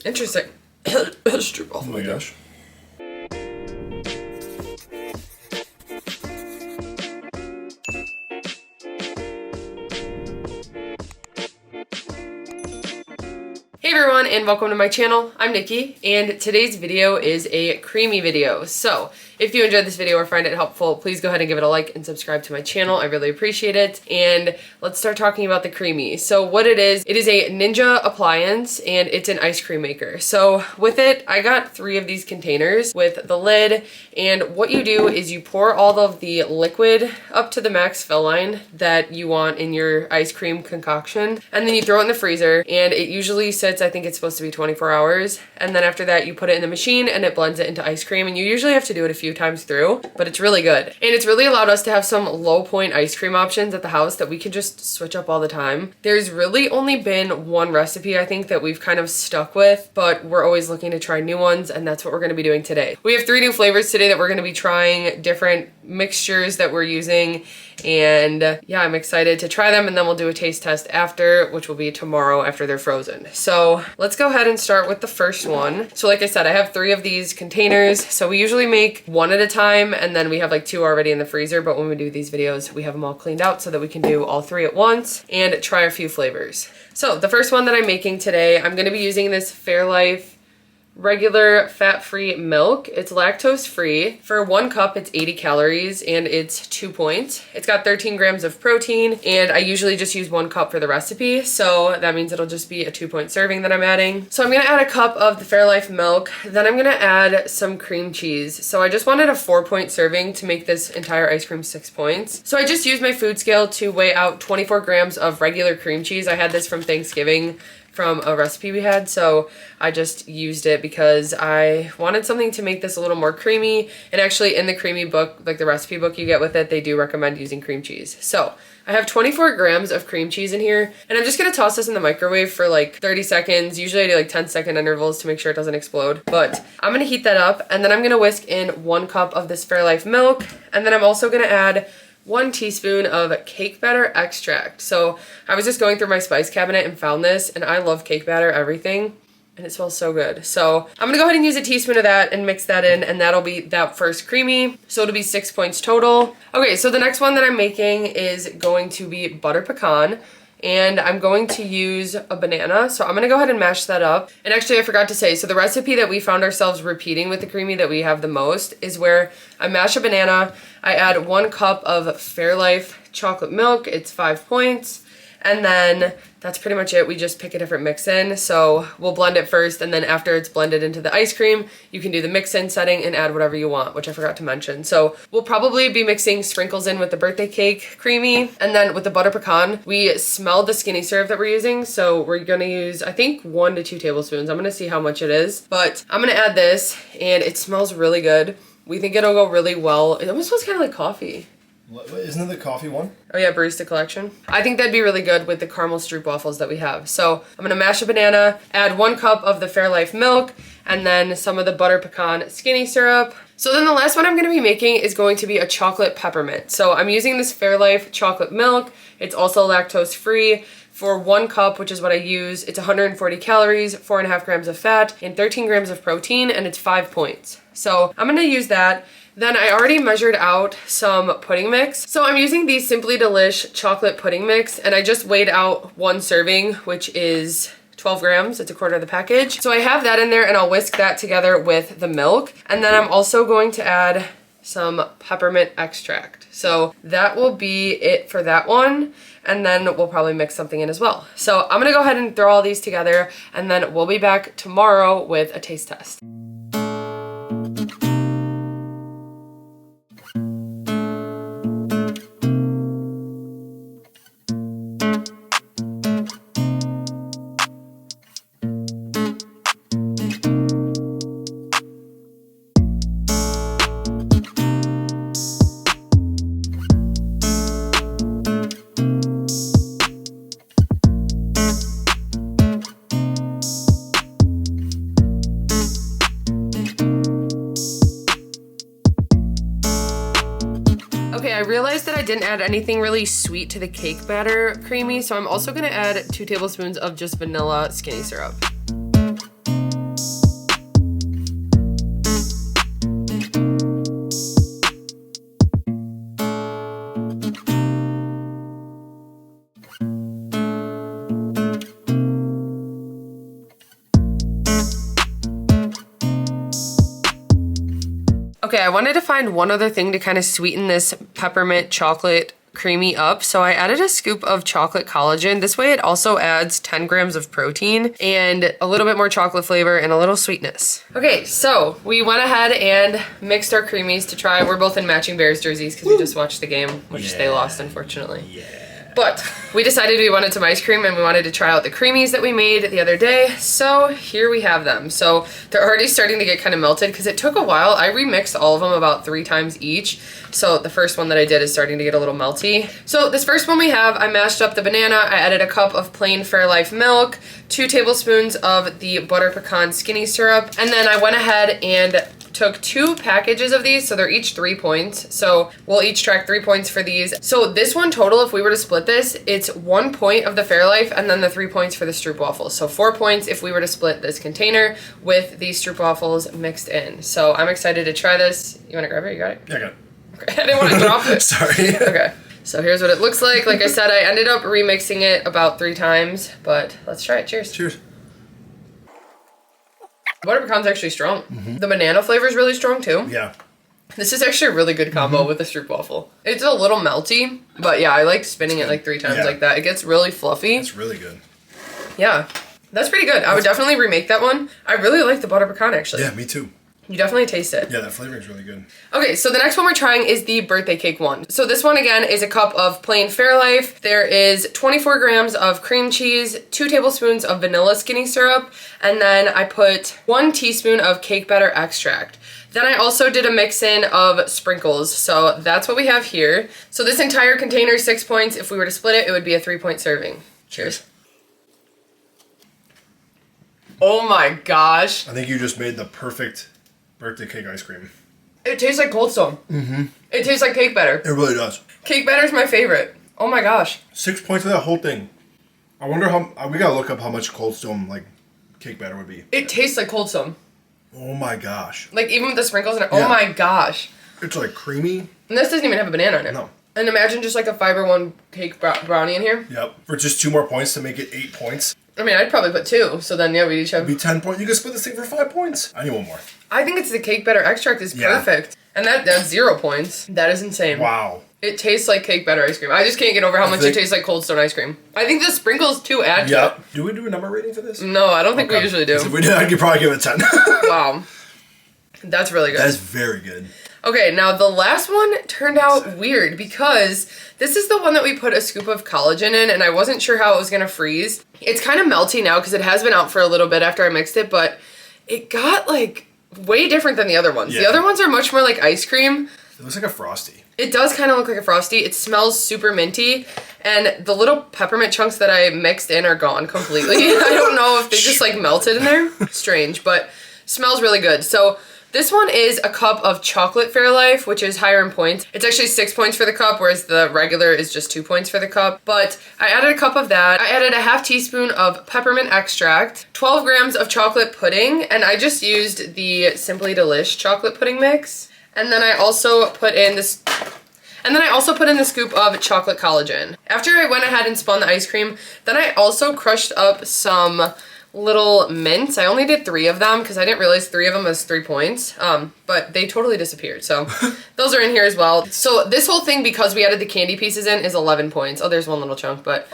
Interesting. Stroopwafel. Oh my gosh. Hey everyone, and welcome to my channel. I'm Nikki, and today's video is a Creami video. So if you enjoyed this video or find it helpful, please go ahead and give it a like and subscribe to my channel. I really appreciate it. And let's start talking about the Creami. So what it is a Ninja appliance, and it's an ice cream maker. So with it, I got 3 of these containers with the lid, and what you do is you pour all of the liquid up to the max fill line that you want in your ice cream concoction, and then you throw it in the freezer, and it usually sits, I think it's supposed to be 24 hours. And then after that, you put it in the machine and it blends it into ice cream. And you usually have to do it a few times through, but it's really good. And it's really allowed us to have some low point ice cream options at the house that we can just switch up all the time. There's really only been one recipe, I think, that we've kind of stuck with, but we're always looking to try new ones. And that's what we're going to be doing today. We have 3 new flavors today that we're going to be trying, different mixtures that we're using. And yeah, I'm excited to try them, and then we'll do a taste test after, which will be tomorrow after they're frozen. So let's go ahead and start with the first one. So like I said, I have 3 of these containers. So we usually make 1 at a time, and then we have like 2 already in the freezer. But when we do these videos, we have them all cleaned out so that we can do all 3 at once and try a few flavors. So the first one that I'm making today, I'm gonna be using this Fairlife regular fat-free milk. It's lactose-free. For 1 cup, it's 80 calories, and it's 2 points. It's got 13 grams of protein, and I usually just use 1 cup for the recipe, so that means it'll just be a 2-point serving that I'm adding. So I'm gonna add a cup of the Fairlife milk, then I'm gonna add some cream cheese. So I just wanted a 4-point serving to make this entire ice cream 6 points. So I just used my food scale to weigh out 24 grams of regular cream cheese. I had this from Thanksgiving from a recipe we had, so I just used it because I wanted something to make this a little more creamy. And actually in the Creami book, like the recipe book you get with it, they do recommend using cream cheese. So I have 24 grams of cream cheese in here, and I'm just gonna toss this in the microwave for like 30 seconds. Usually I do like 10-second intervals to make sure it doesn't explode, but I'm gonna heat that up, and then I'm gonna whisk in 1 cup of this Fairlife milk, and then I'm also gonna add 1 teaspoon of cake batter extract. So I was just going through my spice cabinet and found this, and I love cake batter everything, and it smells so good. So I'm gonna go ahead and use a teaspoon of that and mix that in, and that'll be that first Creami. So it'll be 6 points total. Okay, so the next one that I'm making is going to be butter pecan. And I'm going to use a banana. So I'm gonna go ahead and mash that up. And actually I forgot to say, so the recipe that we found ourselves repeating with the Creami that we have the most is where I mash a banana, I add 1 cup of Fairlife chocolate milk, it's 5 points, and then that's pretty much it. We just pick a different mix-in. So we'll blend it first, and then after it's blended into the ice cream, you can do the mix-in setting and add whatever you want, which I forgot to mention. So we'll probably be mixing sprinkles in with the birthday cake Creami, and then with the butter pecan, we smelled the skinny syrup that we're using. So we're gonna use, I think, 1 to 2 tablespoons. I'm gonna see how much it is, but I'm gonna add this, and it smells really good. We think it'll go really well. It almost smells kind of like coffee. Isn't it the coffee one? Oh yeah, barista collection. I think that'd be really good with the caramel Stroopwaffles that we have. So I'm gonna mash a banana, add 1 cup of the Fairlife milk, and then some of the butter pecan skinny syrup. So then the last one I'm gonna be making is going to be a chocolate peppermint. So I'm using this Fairlife chocolate milk. It's also lactose free. For 1 cup, which is what I use, it's 140 calories, 4.5 grams of fat, and 13 grams of protein, and it's 5 points. So I'm gonna use that. Then I already measured out some pudding mix. So I'm using the Simply Delish chocolate pudding mix, and I just weighed out 1 serving, which is 12 grams. It's a quarter of the package. So I have that in there, and I'll whisk that together with the milk. And then I'm also going to add some peppermint extract. So that will be it for that one. And then we'll probably mix something in as well. So I'm gonna go ahead and throw all these together, and then we'll be back tomorrow with a taste test. Okay, I realized that I didn't add anything really sweet to the cake batter Creami, so I'm also gonna add 2 tablespoons of just vanilla skinny syrup. Okay, I wanted to find one other thing to kind of sweeten this peppermint chocolate creamy up, so I added a scoop of chocolate collagen. This way it also adds 10 grams of protein and a little bit more chocolate flavor and a little sweetness. Okay, so we went ahead and mixed our creamies to try. We're both in matching Bears jerseys because we just watched the game, which they lost, unfortunately. But we decided we wanted some ice cream and we wanted to try out the creamies that we made the other day. So here we have them. So they're already starting to get kind of melted because it took a while. I remixed all of them about 3 times each. So the first one that I did is starting to get a little melty. So this first one we have, I mashed up the banana. I added a cup of plain Fairlife milk, 2 tablespoons of the butter pecan skinny syrup. And then I went ahead and took 2 packages of these, so they're each 3 points. So we'll each track 3 points for these. So this one total, if we were to split this, it's 1 point of the Fairlife and then the 3 points for the Stroopwaffles. So 4 points if we were to split this container with these Stroopwaffles mixed in. So I'm excited to try this. You want to grab it? You got it? Yeah, I got it. Okay. I didn't want to drop it. Sorry. Okay. So here's what it looks like. Like I said, I ended up remixing it about 3 times, but let's try it. Cheers. Cheers. Butter pecan's actually strong. The banana flavor is really strong too. Yeah. This is actually a really good combo with the Stroopwafel. It's a little melty, but yeah, I like spinning it like 3 times like that. It gets really fluffy. It's really good. Yeah, that's pretty good. I would definitely remake that one. I really like the butter pecan actually. Yeah, me too. You definitely taste it. Yeah, that flavor is really good. Okay, so the next one we're trying is the birthday cake one. So this one again is a cup of plain Fairlife. There is 24 grams of cream cheese, 2 tablespoons of vanilla skinny syrup, and then I put 1 teaspoon of cake batter extract. Then I also did a mix-in of sprinkles, so that's what we have here. So this entire container is 6 points. If we were to split it, it would be a 3-point serving. Cheers. Oh my gosh. I think you just made the perfect birthday cake ice cream. It tastes like Cold Stone. It tastes like cake batter. It really does. Cake batter is my favorite. Oh my gosh. 6 points for that whole thing. I wonder how, we gotta look up how much Cold Stone, like, cake batter would be. It tastes like Cold Stone. Oh my gosh. Like, even with the sprinkles in it. Yeah. Oh my gosh. It's like creamy. And this doesn't even have a banana in it. No. And imagine just like a Fiber One cake brownie in here. Yep. For just 2 more points to make it 8 points. I mean, I'd probably put 2. So then, yeah, we each have... It'd be 10 points. You could split this thing for 5 points. I need 1 more. I think it's the cake batter extract is Yeah. perfect. And that's 0 points. That is insane. Wow. It tastes like cake batter ice cream. I just can't get over how much it tastes like Cold Stone ice cream. I think the sprinkles too add to it. Yep. Do we do a number rating for this? No, I don't think we usually do. If we did, I could probably give it 10. Wow. That's really good. That is very good. Okay, now the last one turned out weird because this is the one that we put a scoop of collagen in and I wasn't sure how it was going to freeze. It's kind of melty now because it has been out for a little bit after I mixed it, but it got like way different than the other ones. Yeah. The other ones are much more like ice cream. It looks like a Frosty. It does kind of look like a Frosty. It smells super minty and the little peppermint chunks that I mixed in are gone completely. I don't know if they just like melted in there. Strange, but smells really good. So this one is a cup of chocolate Fairlife, which is higher in points. It's actually 6 points for the cup, whereas the regular is just 2 points for the cup. But I added a cup of that. I added a ½ teaspoon of peppermint extract, 12 grams of chocolate pudding, and I just used the Simply Delish chocolate pudding mix. And then I also put in this... And then I also put in the scoop of chocolate collagen. After I went ahead and spun the ice cream, then I also crushed up some little mints. I only did 3 of them because I didn't realize 3 of them was 3 points, but they totally disappeared. So those are in here as well. So this whole thing, because we added the candy pieces in, is 11 points. Oh, there's one little chunk, but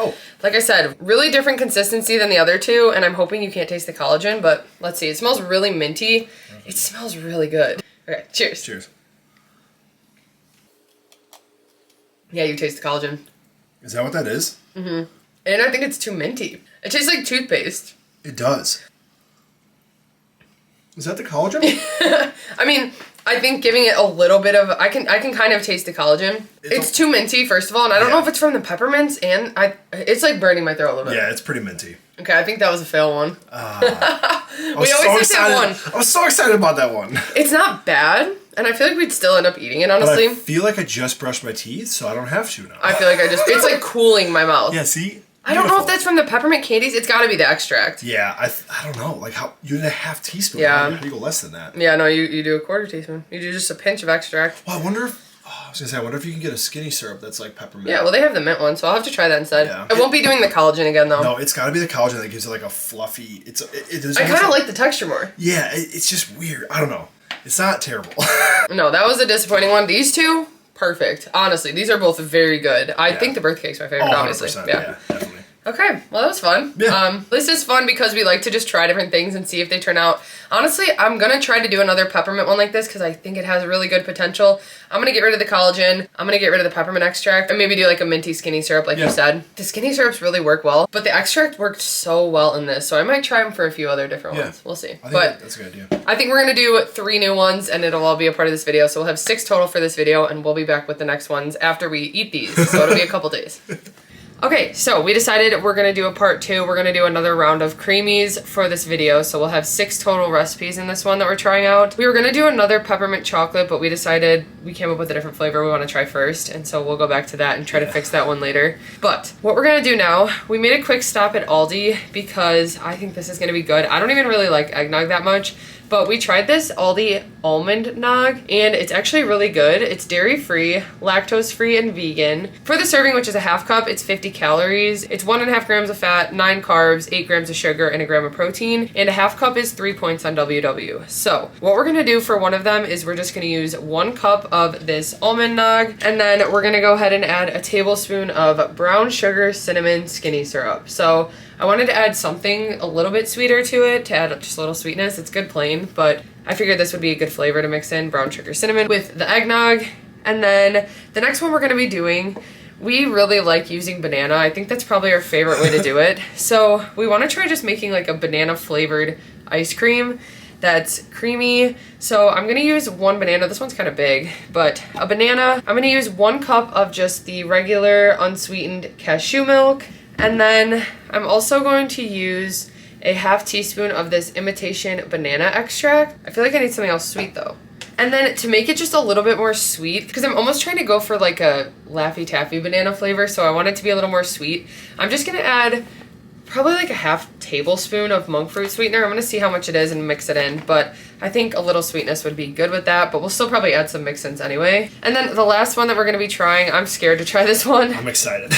like I said, really different consistency than the other 2, and I'm hoping you can't taste the collagen, but let's see. It smells really minty. It smells really good. Okay, cheers. Cheers. Yeah, you taste the collagen. Is that what that is? Mm-hmm. And I think it's too minty. It tastes like toothpaste. It does. Is that the collagen? I mean, I think giving it a little bit of, I can kind of taste the collagen. It's too minty, first of all, and I don't know if it's from the peppermints, and it's like burning my throat a little bit. Yeah, it's pretty minty. Okay, I think that was a fail one. I We always have one. I was so excited about that one. It's not bad, and I feel like we'd still end up eating it, honestly. But I feel like I just brushed my teeth, so I don't have to now. I feel like it's like cooling my mouth. Yeah, see? I don't know if that's from the peppermint candies. It's got to be the extract. Yeah, I don't know. Like, how you did a ½ teaspoon. Yeah. How do you go less than that? Yeah, no, you do a ¼ teaspoon. You do just a pinch of extract. Well, I wonder if... I was going to say, I wonder if you can get a skinny syrup that's like peppermint. Yeah, well, they have the mint one, so I'll have to try that instead. Yeah. I won't be doing the collagen again, though. No, it's got to be the collagen that gives it like a fluffy... I I kind of like the texture more. Yeah, it's just weird. I don't know. It's not terrible. No, that was a disappointing one. These two, perfect. Honestly, these are both very good. I think the birthcake's my favorite, obviously. Yeah, definitely. Okay, well that was fun. Yeah. This is fun because we like to just try different things and see if they turn out. Honestly, I'm gonna try to do another peppermint one like this because I think it has really good potential. I'm gonna get rid of the collagen. I'm gonna get rid of the peppermint extract and maybe do like a minty skinny syrup like you said. The skinny syrups really work well, but the extract worked so well in this, so I might try them for a few other different ones. We'll see. But that's a good idea. I think we're gonna do 3 new ones and it'll all be a part of this video. So we'll have 6 total for this video and we'll be back with the next ones after we eat these. So it'll be a couple days. Okay, so we decided we're going to do a part 2. We're going to do another round of creamies for this video. So we'll have 6 total recipes in this one that we're trying out. We were going to do another peppermint chocolate, but we decided we came up with a different flavor we want to try first. And so we'll go back to that and try to fix that one later. But what we're going to do now, we made a quick stop at Aldi because I think this is going to be good. I don't even really like eggnog that much. But we tried this Aldi almond nog, and it's actually really good. It's dairy-free, lactose-free, and vegan. For the serving, which is a half cup, it's 50 calories. It's 1.5 grams of fat, 9 carbs, 8 grams of sugar, and a gram of protein. And a half cup is 3 points on WW. So what we're gonna do for one of them is we're just gonna use 1 cup of this almond nog, and then we're gonna go ahead and add a tablespoon of brown sugar cinnamon skinny syrup. So I wanted to add something a little bit sweeter to it, to add just a little sweetness. It's good plain, but I figured this would be a good flavor to mix in brown sugar cinnamon with the eggnog. And then the next one we're gonna be doing, we really like using banana. I think that's probably our favorite way to do it. So we wanna try just making like a banana flavored ice cream that's creamy. So I'm gonna use 1 banana. This one's kind of big, but a banana. I'm gonna use 1 cup of just the regular unsweetened cashew milk. And then I'm also going to use a half teaspoon of this imitation banana extract. I feel like I need something else sweet though. And then to make it just a little bit more sweet, because I'm almost trying to go for like a Laffy Taffy banana flavor, so I want it to be a little more sweet. I'm just gonna add probably like a half tablespoon of monk fruit sweetener. I'm gonna see how much it is and mix it in, but I think a little sweetness would be good with that, but we'll still probably add some mix-ins anyway. And then the last one that we're gonna be trying, I'm scared to try this one. I'm excited.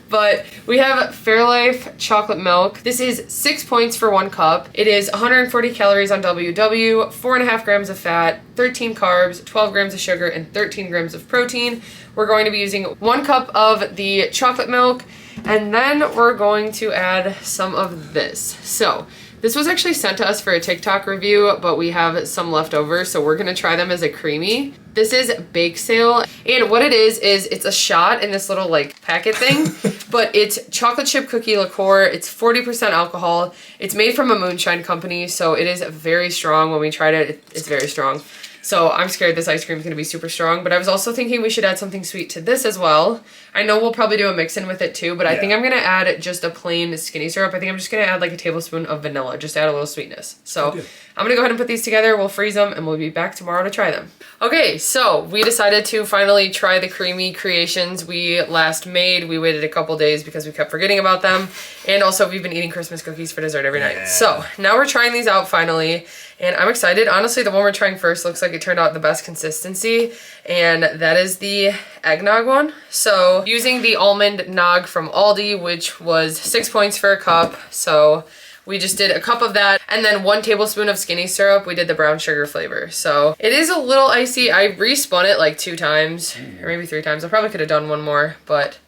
But we have Fairlife chocolate milk. This is 6 points for 1 cup. It is 140 calories on WW, 4.5 grams of fat, 13 carbs, 12 grams of sugar, and 13 grams of protein. We're going to be using 1 cup of the chocolate milk, and then we're going to add some of this. So this was actually sent to us for a TikTok review, but we have some left over, so we're gonna try them as a creamy. This is Bake Sale, and what it is it's a shot in this little like packet thing, but it's chocolate chip cookie liqueur. It's 40% alcohol. It's made from a moonshine company, so it is very strong. When we tried it, it's very strong. So I'm scared this ice cream is gonna be super strong, but I was also thinking we should add something sweet to this as well. I know we'll probably do a mix-in with it too, but I think I'm gonna add just a plain skinny syrup. I think I'm just gonna add like a tablespoon of vanilla, just to add a little sweetness. So I'm gonna go ahead and put these together, we'll freeze them, and we'll be back tomorrow to try them. Okay, so we decided to finally try the creamy creations we last made. We waited a couple days because we kept forgetting about them, and also we've been eating Christmas cookies for dessert every night. So now we're trying these out finally, and I'm excited. Honestly, the one we're trying first looks like it turned out the best consistency, and that is the eggnog one. So using the almond nog from Aldi, which was 6 points for a cup. So we just did a cup of that, and then 1 tablespoon of skinny syrup. We did the brown sugar flavor. So it is a little icy. I respun it like 2 times, or maybe 3 times. I probably could have done 1 more, but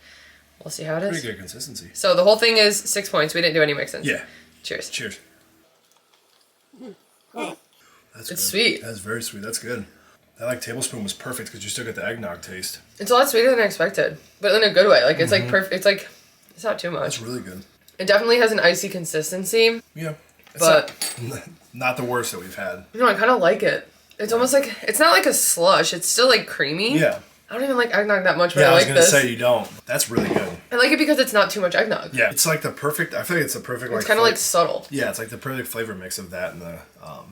we'll see how it is. Pretty good consistency. So the whole thing is 6 points. We didn't do any mix-ins. Yeah. Cheers. Cheers. That's It's good. sweet. That's very sweet. That's good. That like tablespoon was perfect because you still get the eggnog taste. It's a lot sweeter than I expected, but in a good way. Like it's like perfect. It's like it's not too much. That's really good. It definitely has an icy consistency. Yeah. But not the worst that we've had. You know, I kind of like it. It's almost like it's not like a slush. It's still like creamy. Yeah. I don't even like eggnog that much, but Yeah, I I was like gonna this. say you don't. That's really good. I like it because it's not too much eggnog. Yeah, it's like the perfect. I feel like it's the perfect. It's kind of like subtle. Yeah, it's like the perfect flavor mix of that and the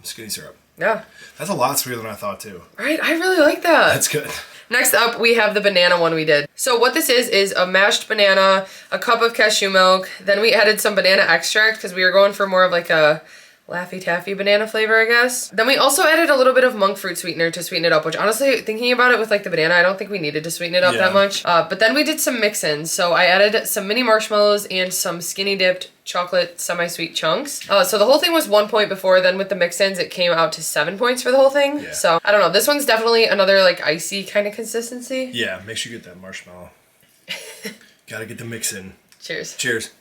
skinny syrup. Yeah. That's a lot sweeter than I thought too. Right? I really like that. That's good. Next up, we have the banana one we did. So what this is a mashed banana, a cup of cashew milk, then we added some banana extract because we were going for more of like a Laffy Taffy banana flavor, I guess. Then we also added a little bit of monk fruit sweetener to sweeten it up, which honestly, thinking about it with like the banana, I don't think we needed to sweeten it up that much. But then we did some mix-ins. So I added some mini marshmallows and some skinny dipped chocolate semi-sweet chunks. So the whole thing was 1 point before, then with the mix-ins, it came out to 7 points for the whole thing. Yeah. So I don't know, this one's definitely another like icy kind of consistency. Yeah, make sure you get that marshmallow. Gotta get the mix in. Cheers. Cheers.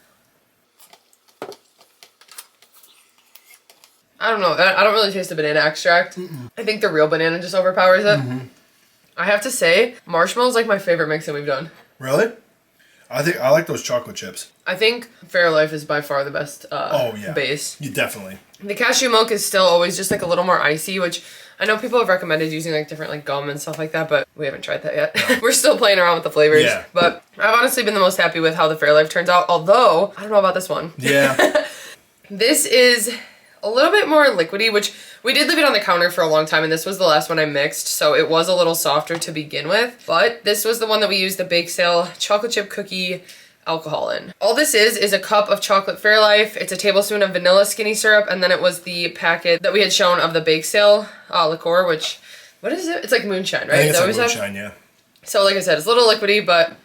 I don't know. I don't really taste the banana extract. I think the real banana just overpowers it. I have to say, marshmallow is like my favorite mix-in we've done. Really? I like those chocolate chips. I think Fairlife is by far the best base. You definitely. The cashew milk is still always just like a little more icy, which I know people have recommended using like different like gum and stuff like that, but we haven't tried that yet. No. We're still playing around with the flavors. Yeah. But I've honestly been the most happy with how the Fairlife turns out, although I don't know about this one. Yeah. This is a little bit more liquidy, which we did leave it on the counter for a long time, and this was the last one I mixed, so it was a little softer to begin with. But this was the one that we used the bake sale chocolate chip cookie alcohol in. All this is a cup of chocolate Fairlife. It's a tablespoon of vanilla skinny syrup, and then it was the packet that we had shown of the bake sale liqueur, which, what is it? It's like moonshine, right? I think it's like moonshine, yeah. So like I said, it's a little liquidy, but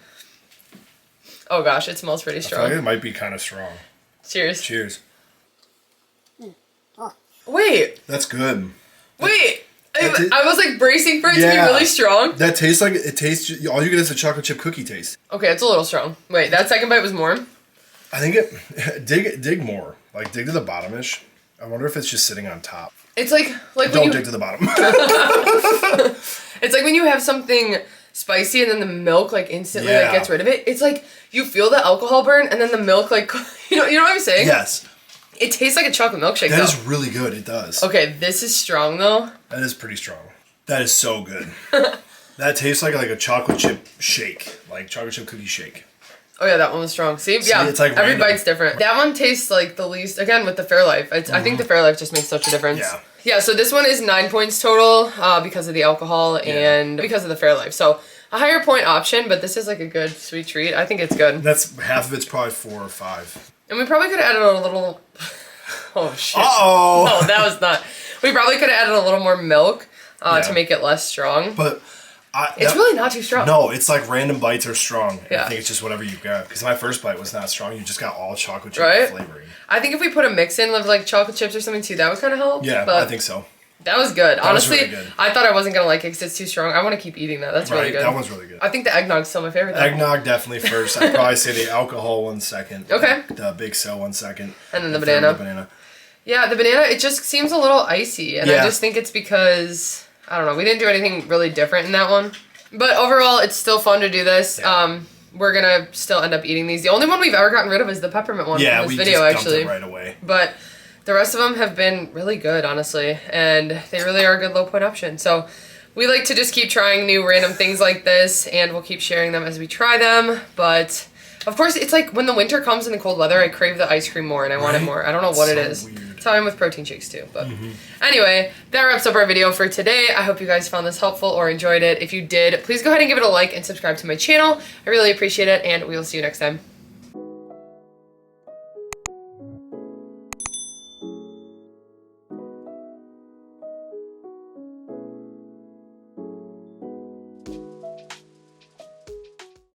oh gosh, it smells pretty strong. I feel like it might be kind of strong. Cheers. Cheers. Wait. That's good. Wait. I was like bracing for it to be really strong. That tastes like, it tastes, all you get is a chocolate chip cookie taste. Okay, it's a little strong. Wait, that second bite was more? I think dig more. Like dig to the bottom-ish. I wonder if it's just sitting on top. It's like don't dig to the bottom. It's like when you have something spicy and then the milk like instantly like gets rid of it. It's like you feel the alcohol burn and then the milk like, you know what I'm saying? Yes. It tastes like a chocolate milkshake, That is really good. It does. Okay, this is strong, though. That is pretty strong. That is so good. That tastes like a chocolate chip shake. Like chocolate chip cookie shake. Oh, yeah, that one was strong. See, yeah, it's like every random. bite's different. That one tastes like the least, again, with the Fairlife. I think the Fairlife just makes such a difference. Yeah. Yeah, so this one is 9 points total because of the alcohol and because of the Fairlife. So a higher point option, but this is like a good sweet treat. I think it's good. That's half of it's probably 4 or 5. And we probably could have added a little... Oh, shit. Uh-oh! No, that was not... We probably could have added a little more milk to make it less strong. But... it's really not too strong. No, it's like random bites are strong. Yeah. I think it's just whatever you got. Because my first bite was not strong. You just got all chocolate chip flavoring. I think if we put a mix in of like chocolate chips or something too, that would kind of help. Yeah, I think so. That was good. Honestly, was really good. I thought I wasn't going to like it because it's too strong. I want to keep eating that. That's really good. That one's really good. I think the eggnog's still my favorite. Eggnog definitely first. I'd probably say the alcohol one second. Okay. The big cell one second. And then the banana. Yeah, the banana, it just seems a little icy. And I just think it's because, I don't know, we didn't do anything really different in that one. But overall, it's still fun to do this. Yeah. We're going to still end up eating these. The only one we've ever gotten rid of is the peppermint one from this video, actually. Dumped it right away. But the rest of them have been really good, honestly. And they really are a good low point option. So we like to just keep trying new random things like this. And we'll keep sharing them as we try them. But of course, it's like when the winter comes in the cold weather, I crave the ice cream more and I want it more. I don't know what it is. Weird. That's how I'm with protein shakes too. But anyway, that wraps up our video for today. I hope you guys found this helpful or enjoyed it. If you did, please go ahead and give it a like and subscribe to my channel. I really appreciate it, and we will see you next time.